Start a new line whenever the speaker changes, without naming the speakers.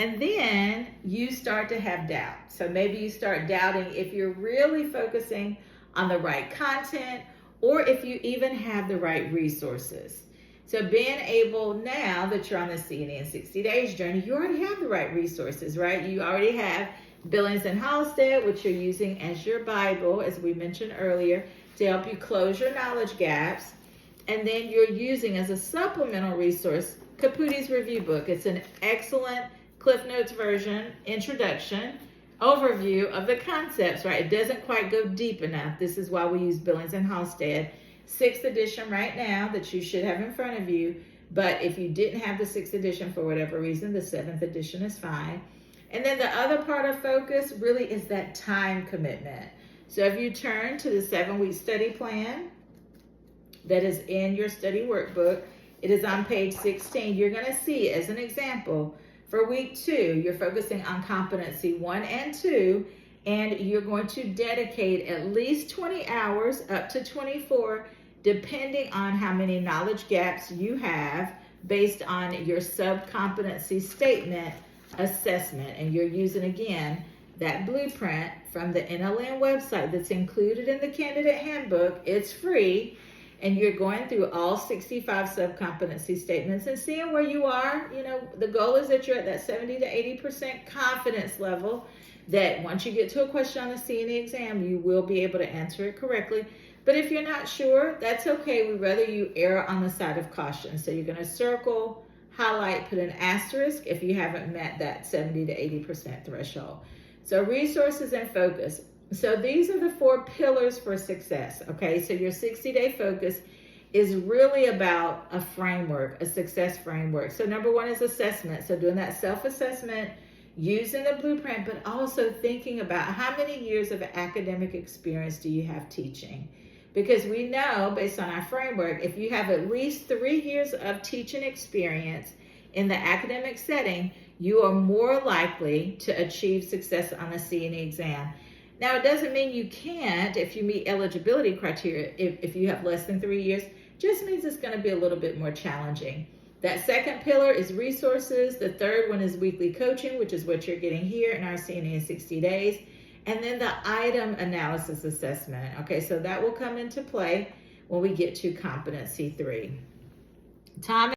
And then you start to have doubt. So maybe you start doubting if you're really focusing on the right content or if you even have the right resources. So being able, now that you're on the CNE in 60 Days journey, you already have the right resources, right? You already have Billings and Halstead, which you're using as your Bible, as we mentioned earlier, to help you close your knowledge gaps. And then you're using as a supplemental resource Caputi's review book. It's an excellent Cliff Notes version, introduction, overview of the concepts, right? It doesn't quite go deep enough. This is why we use Billings and Halstead. 6th edition right now that you should have in front of you. But if you didn't have the 6th edition for whatever reason, the 7th edition is fine. And then the other part of focus really is that time commitment. So if you turn to the 7-week study plan that is in your study workbook, it is on page 16. You're going to see, as an example, for week 2, you're focusing on competency 1 and 2, and you're going to dedicate at least 20 hours, up to 24, depending on how many knowledge gaps you have based on your sub-competency statement assessment. And you're using, again, that blueprint from the NLN website that's included in the candidate handbook. It's free. And you're going through all 65 sub-competency statements and seeing where you are. You know, the goal is that you're at that 70 to 80% confidence level, that once you get to a question on the CNE exam, you will be able to answer it correctly. But if you're not sure, that's okay. We'd rather you err on the side of caution. So you're going to circle, highlight, put an asterisk if you haven't met that 70 to 80% threshold. So resources and focus. So these are the 4 pillars for success, okay? So your 60-day focus is really about a framework, a success framework. So number 1 is assessment. So doing that self-assessment, using the blueprint, but also thinking about how many years of academic experience do you have teaching? Because we know, based on our framework, if you have at least 3 years of teaching experience in the academic setting, you are more likely to achieve success on the CNE exam. Now, it doesn't mean you can't if you meet eligibility criteria. If you have less than 3 years, just means it's going to be a little bit more challenging. That second pillar is resources. The third one is weekly coaching, which is what you're getting here in our CNE in 60 days. And then the item analysis assessment. Okay, so that will come into play when we get to competency 3. Tom